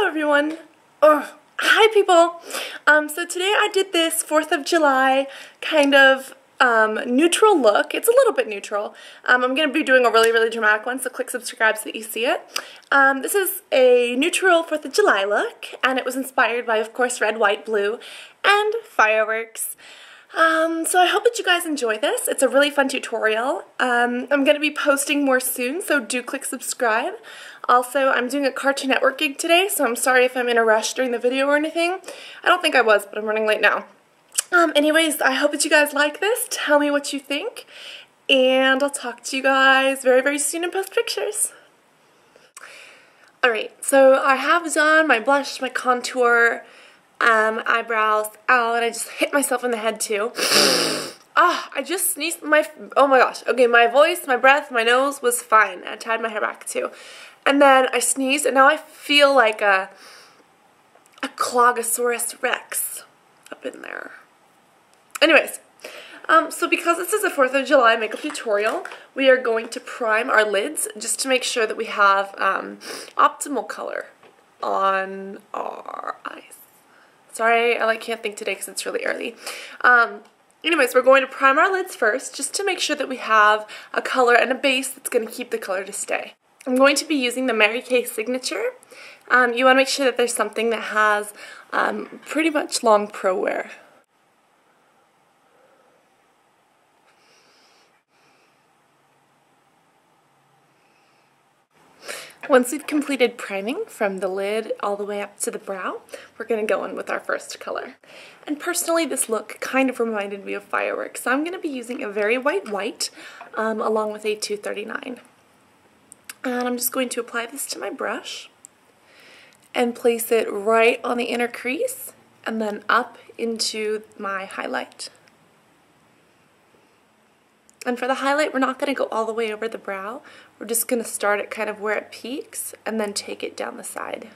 everyone. Hi people. So today I did this 4th of July kind of neutral look. It's a little bit neutral. I'm going to be doing a really dramatic one, so click subscribe so that you see it. This is a neutral 4th of July look, and it was inspired by, of course, red, white, blue, and fireworks. So I hope that you guys enjoy this. It's a really fun tutorial. I'm going to be posting more soon, so do click subscribe. Also, I'm doing a Cartoon Network gig today, so I'm sorry if I'm in a rush during the video or anything. I don't think I was, but I'm running late now. Anyways, I hope that you guys like this. Tell me what you think, and I'll talk to you guys very soon and post pictures. Alright, so I have done my blush, my contour, eyebrows. Ow, and I just hit myself in the head too. I just sneezed oh my gosh. Okay, my voice, my breath, my nose was fine. I tied my hair back too. And then I sneezed, and now I feel like a Clogosaurus Rex up in there. Anyways, so because this is a 4th of July makeup tutorial, we are going to prime our lids just to make sure that we have optimal color on our eyes. Sorry, I can't think today because it's really early. Anyways, we're going to prime our lids first just to make sure that we have a color and a base that's going to keep the color to stay. I'm going to be using the Mary Kay Signature. You want to make sure that there's something that has pretty much long pro wear. Once we've completed priming from the lid all the way up to the brow, we're going to go in with our first color. And personally, this look kind of reminded me of fireworks, so I'm going to be using a very white along with a 239. And I'm just going to apply this to my brush and place it right on the inner crease and then up into my highlight. And for the highlight, we're not going to go all the way over the brow. We're just going to start it kind of where it peaks and then take it down the side.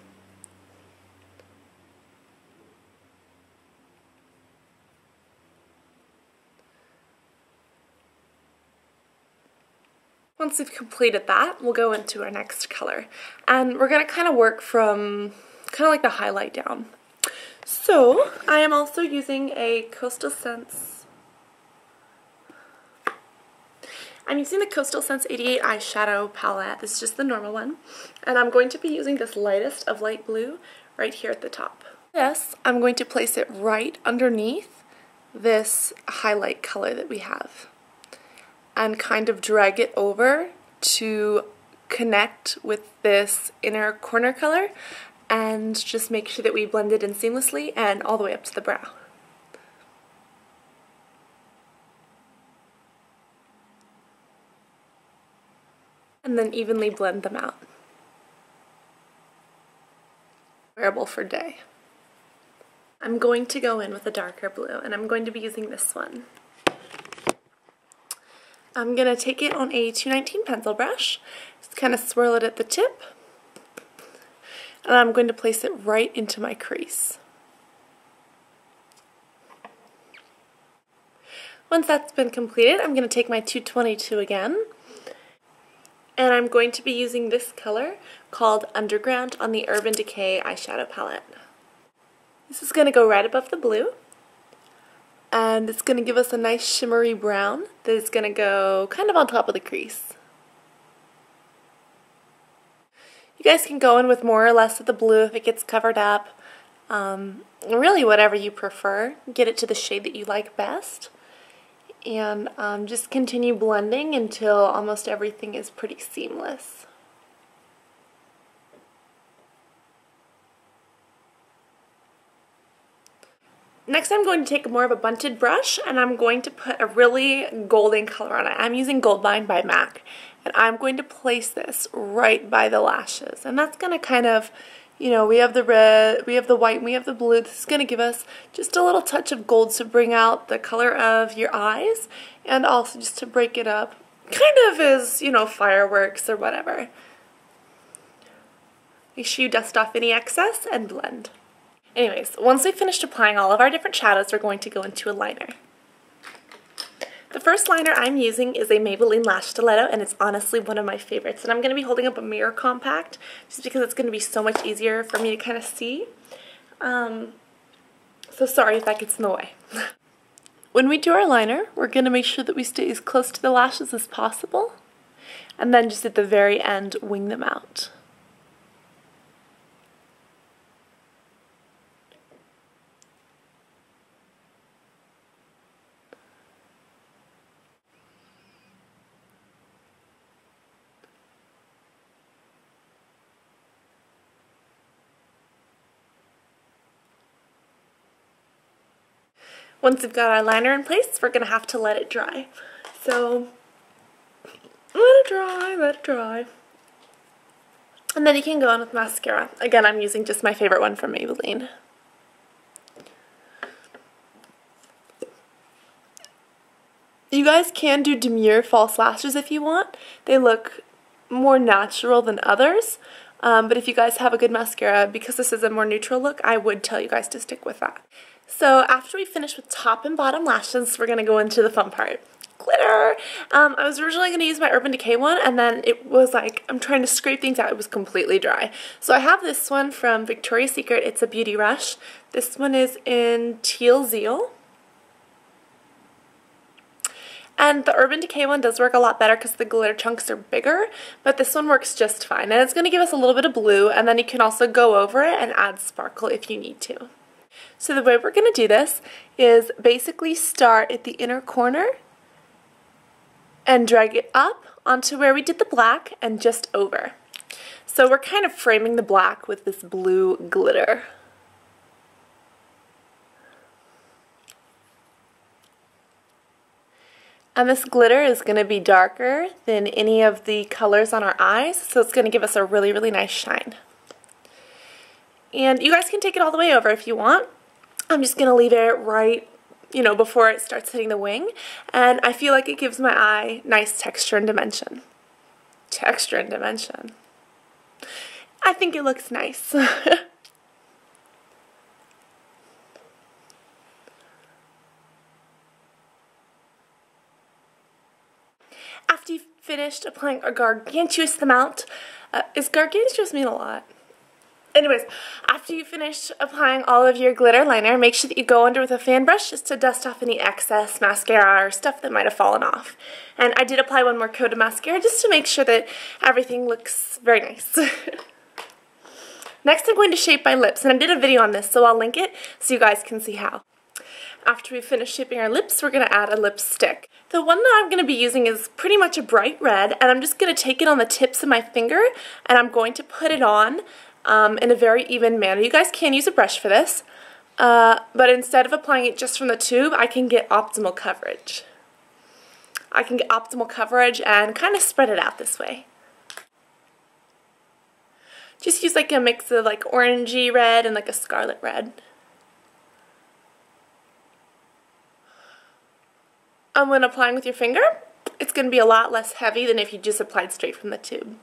Once we've completed that, we'll go into our next color. And we're going to kind of work from kind of like the highlight down. So, I am also using a Coastal Scents. I'm using the Coastal Scents 88 eyeshadow palette. This is just the normal one. And I'm going to be using this lightest of light blue right here at the top. This, I'm going to place it right underneath this highlight color that we have, and kind of drag it over to connect with this inner corner color and just make sure that we blend it in seamlessly and all the way up to the brow. And then evenly blend them out. Wearable for day. I'm going to go in with a darker blue, and I'm going to be using this one. I'm going to take it on a 219 pencil brush, just kind of swirl it at the tip, and I'm going to place it right into my crease. Once that's been completed, I'm going to take my 222 again, and I'm going to be using this color called Underground on the Urban Decay eyeshadow palette. This is going to go right above the blue. And it's going to give us a nice shimmery brown that is going to go kind of on top of the crease. You guys can go in with more or less of the blue if it gets covered up. Really whatever you prefer. Get it to the shade that you like best. And just continue blending until almost everything is pretty seamless. Next, I'm going to take more of a bunted brush, and I'm going to put a really golden color on it. I'm using Goldmine by MAC, and I'm going to place this right by the lashes. And that's going to kind of, you know, we have the red, we have the white, and we have the blue. This is going to give us just a little touch of gold to bring out the color of your eyes, and also just to break it up, kind of as, you know, fireworks or whatever. Make sure you dust off any excess and blend. Anyways, once we've finished applying all of our different shadows, we're going to go into a liner. The first first liner I'm using is a Maybelline Lash Stiletto, and it's honestly one of my favorites. And I'm going to be holding up a mirror compact just because it's going to be so much easier for me to kind of see. So sorry if that gets in the way. When we do our liner, we're going to make sure that we stay as close to the lashes as possible, and then just at the very end, wing them out. Once we've got our liner in place, we're going to have to let it dry. So, let it dry, let it dry. And then you can go on with mascara. Again, I'm using just my favorite one from Maybelline. You guys can do demure false lashes if you want. They look more natural than others. But if you guys have a good mascara, because this is a more neutral look, I would tell you guys to stick with that. So after we finish with top and bottom lashes, we're going to go into the fun part. Glitter! I was originally going to use my Urban Decay one, and then it was like, I'm trying to scrape things out. It was completely dry. So I have this one from Victoria's Secret. It's a Beauty Rush. This one is in Teal Zeal. And the Urban Decay one does work a lot better because the glitter chunks are bigger, but this one works just fine. And it's going to give us a little bit of blue, and then you can also go over it and add sparkle if you need to. So the way we're going to do this is basically start at the inner corner and drag it up onto where we did the black and just over. So we're kind of framing the black with this blue glitter. And this glitter is going to be darker than any of the colors on our eyes, so it's going to give us a really, really nice shine. And you guys can take it all the way over if you want. I'm just going to leave it right, before it starts hitting the wing. And I feel like it gives my eye nice texture and dimension. Texture and dimension. I think it looks nice. After you've finished applying a gargantuous amount, is gargantuous mean a lot? Anyways, after you finish applying all of your glitter liner, make sure that you go under with a fan brush just to dust off any excess mascara or stuff that might have fallen off. And I did apply one more coat of mascara just to make sure that everything looks very nice. Next I'm going to shape my lips, and I did a video on this, so I'll link it so you guys can see how. After we finish shaping our lips, we're going to add a lipstick. The one that I'm going to be using is pretty much a bright red, and I'm just going to take it on the tips of my finger, and I'm going to put it on in a very even manner. You guys can use a brush for this, but instead of applying it just from the tube, I can get optimal coverage. I can get optimal coverage and kind of spread it out this way. Just use like a mix of like orangey red and like a scarlet red. And when applying with your finger, it's going to be a lot less heavy than if you just applied straight from the tube.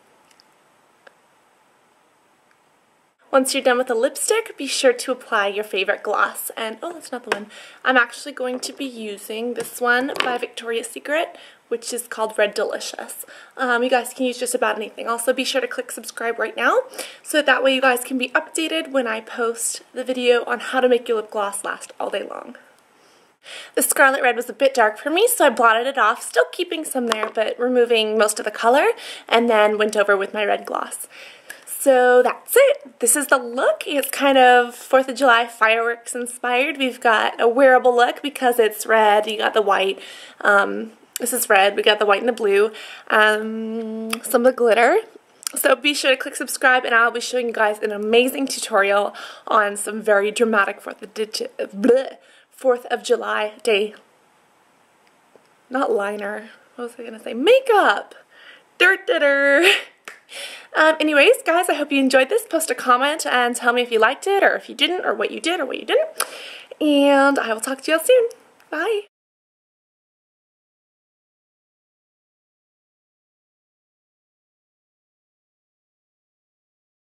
Once you're done with the lipstick, be sure to apply your favorite gloss. And, oh, that's not the one. I'm actually going to be using this one by Victoria's Secret, which is called Red Delicious. You guys can use just about anything. Also, be sure to click subscribe right now, so that way you guys can be updated when I post the video on how to make your lip gloss last all day long. The scarlet red was a bit dark for me, so I blotted it off, still keeping some there, but removing most of the color, and then went over with my red gloss. So that's it. This is the look. It's kind of 4th of July fireworks inspired. We've got a wearable look because it's red. You got the white. This is red. We got the white and the blue. Some of the glitter. So be sure to click subscribe, and I'll be showing you guys an amazing tutorial on some very dramatic 4th of July day. Not liner. What was I going to say? Makeup. Anyways, guys, I hope you enjoyed this. Post a comment and tell me if you liked it, or if you didn't, or what you did, or what you didn't. And I will talk to you all soon. Bye.